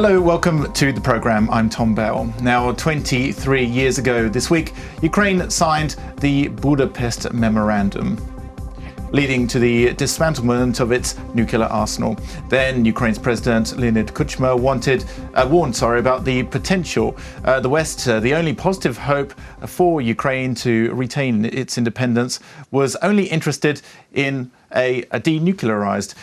Hello, welcome to the programme. I'm Tom Bell. Now, 23 years ago this week, Ukraine signed the Budapest Memorandum, leading to the dismantlement of its nuclear arsenal. Then Ukraine's President Leonid Kuchma warned about the potential. The West, the only positive hope for Ukraine to retain its independence, was only interested in a denuclearized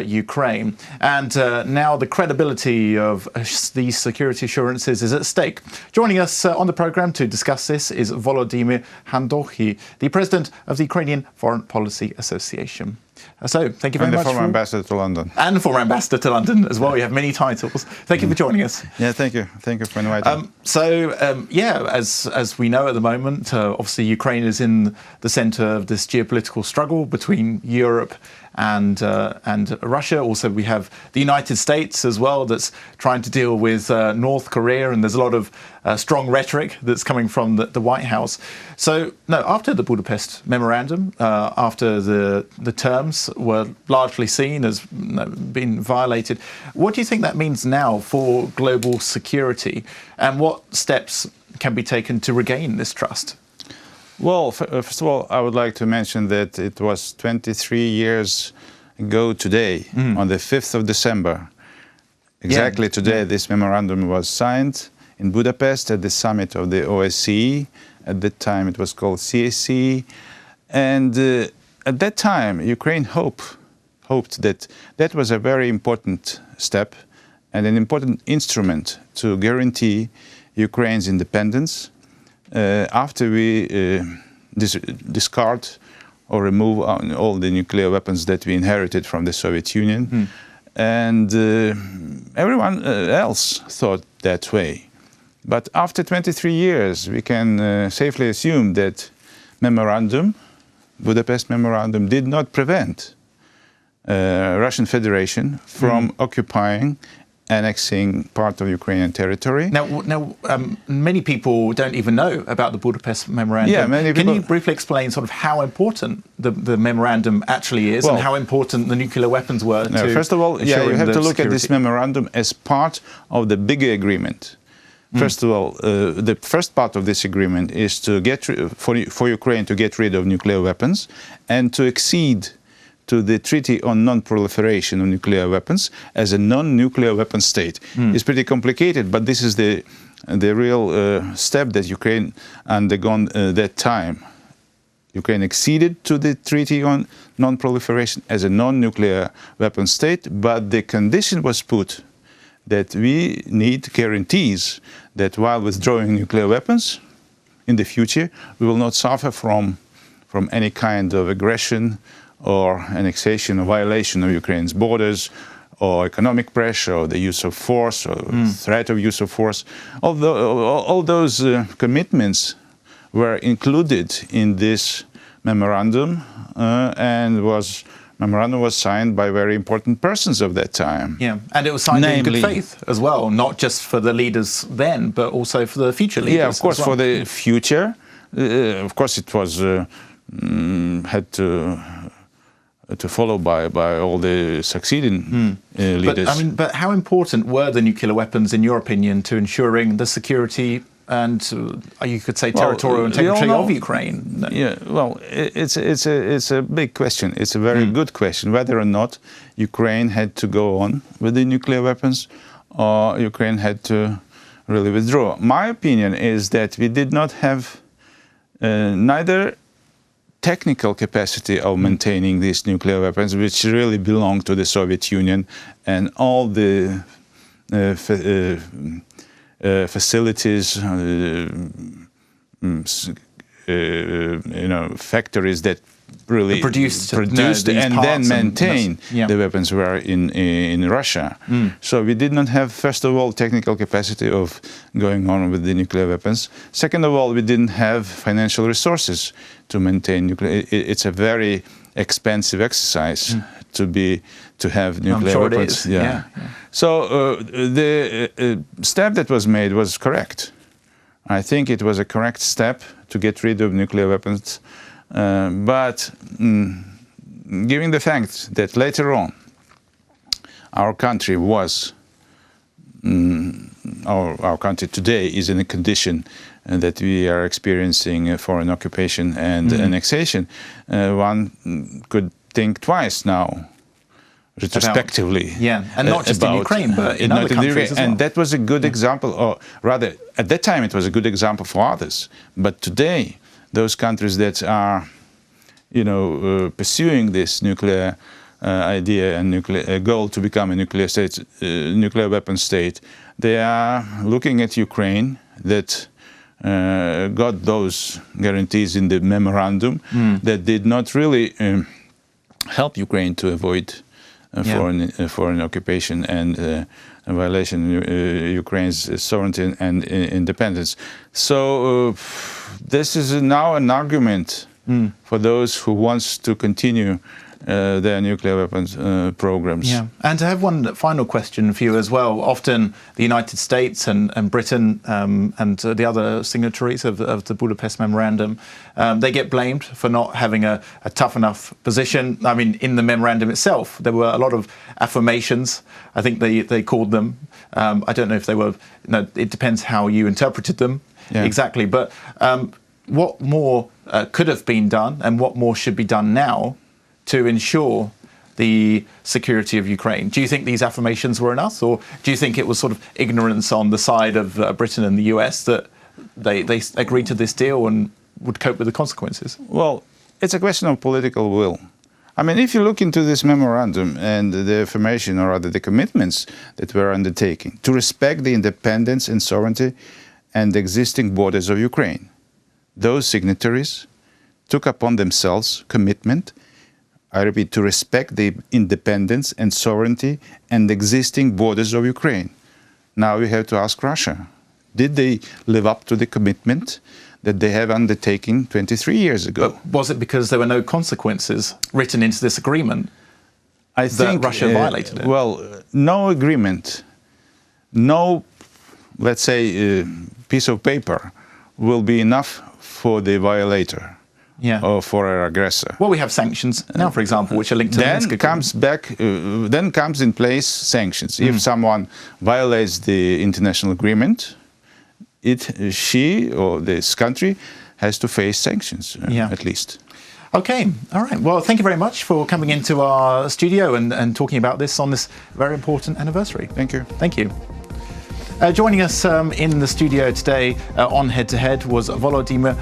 Ukraine. And now the credibility of these security assurances is at stake. Joining us on the programme to discuss this is Volodymyr Khandohiy, the president of the Ukrainian Foreign Policy Association. So, thank you very much. And the former ambassador to London. And the former ambassador to London as well. You have many titles. Thank you for joining us. Yeah, thank you. Thank you for inviting me. As we know at the moment, obviously Ukraine is in the centre of this geopolitical struggle between Europe and Russia. Also, we have the United States as well that's trying to deal with North Korea, and there's a lot of strong rhetoric that's coming from the White House. So, after the Budapest Memorandum, after the terms were largely seen as being violated, what do you think that means now for global security, and what steps can be taken to regain this trust? Well, first of all, I would like to mention that it was 23 years ago today, on the 5th of December. Exactly today, this memorandum was signed in Budapest at the summit of the OSCE. At that time, it was called CSE. And at that time, Ukraine hoped that that was a very important step and an important instrument to guarantee Ukraine's independence after we discard or remove all the nuclear weapons that we inherited from the Soviet Union. And everyone else thought that way. But after 23 years, we can safely assume that Budapest Memorandum, did not prevent Russian Federation from occupying, annexing part of Ukrainian territory. Now, many people don't even know about the Budapest Memorandum. Yeah, many people. Can you briefly explain sort of how important the memorandum actually is, and how important the nuclear weapons were? First of all, you have to look at this memorandum as part of the bigger agreement. First of all, the first part of this agreement is to for Ukraine to get rid of nuclear weapons and to accede to the Treaty on Non-Proliferation of Nuclear Weapons as a non-nuclear weapon state. It's pretty complicated, but this is the real step that Ukraine undergone that time. Ukraine acceded to the Treaty on Non-Proliferation as a non-nuclear weapon state, but the condition was put that we need guarantees that while withdrawing nuclear weapons in the future, we will not suffer from any kind of aggression or annexation or violation of Ukraine's borders, or economic pressure, or the use of force, or threat of use of force. All those commitments were included in this memorandum, and memorandum was signed by very important persons of that time. Yeah, and it was signed in good faith as well, not just for the leaders then, but also for the future leaders. Yeah, of course, for the future. Of course, it was had to follow by all the succeeding leaders. But how important were the nuclear weapons, in your opinion, to ensuring the security and you could say territorial integrity of Ukraine? Yeah, well, it's a big question. It's a very good question, whether or not Ukraine had to go on with the nuclear weapons or Ukraine had to really withdraw. My opinion is that we did not have neither technical capacity of maintaining these nuclear weapons, which really belong to the Soviet Union, and all the facilities, factories that really produced and then maintain the weapons were in Russia. So we did not have, first of all, technical capacity of going on with the nuclear weapons. Second of all, we didn't have financial resources to maintain nuclear. It's a very expensive exercise to have nuclear weapons. Yeah. So the step that was made was correct. I think it was a correct step to get rid of nuclear weapons. But given the fact that later on our country was our country today is in a condition that we are experiencing foreign occupation and annexation, one could think twice now, retrospectively. And not just in Ukraine, but in other countries as well. And that was a good example, or rather, at that time it was a good example for others. But today, those countries that are, pursuing this nuclear idea and nuclear goal to become a nuclear state, nuclear weapon state, they are looking at Ukraine that got those guarantees in the memorandum that did not really help Ukraine to avoid foreign occupation and a violation of Ukraine's sovereignty and independence. So this is now an argument for those who wants to continue their nuclear weapons programs. And I have one final question for you as well. Often the United States and Britain and the other signatories of the Budapest Memorandum, they get blamed for not having a tough enough position. I mean, in the memorandum itself, there were a lot of affirmations, I think they called them. I don't know if they were, it depends how you interpreted them exactly. But what more could have been done and what more should be done now to ensure the security of Ukraine? Do you think these affirmations were enough, or do you think it was sort of ignorance on the side of Britain and the US that they agreed to this deal and would cope with the consequences? Well, it's a question of political will. I mean, if you look into this memorandum and the affirmation, or rather the commitments that were undertaken to respect the independence and sovereignty and the existing borders of Ukraine, those signatories took upon themselves commitment, I repeat, to respect the independence and sovereignty and existing borders of Ukraine. Now we have to ask Russia, did they live up to the commitment that they have undertaken 23 years ago? But was it because there were no consequences written into this agreement that Russia violated it? Well, no agreement, no, let's say, piece of paper will be enough for the violator. Or for our aggressor. Well, we have sanctions now, for example, which are linked to the Minsk Agreement. Then comes in place sanctions. If someone violates the international agreement, she or this country has to face sanctions, at least. Okay, all right. Well, thank you very much for coming into our studio and talking about this on this very important anniversary. Thank you. Thank you. Joining us in the studio today on Head to Head was Volodymyr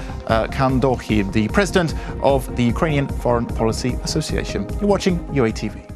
Khandohiy, the president of the Ukrainian Foreign Policy Association. You're watching UATV.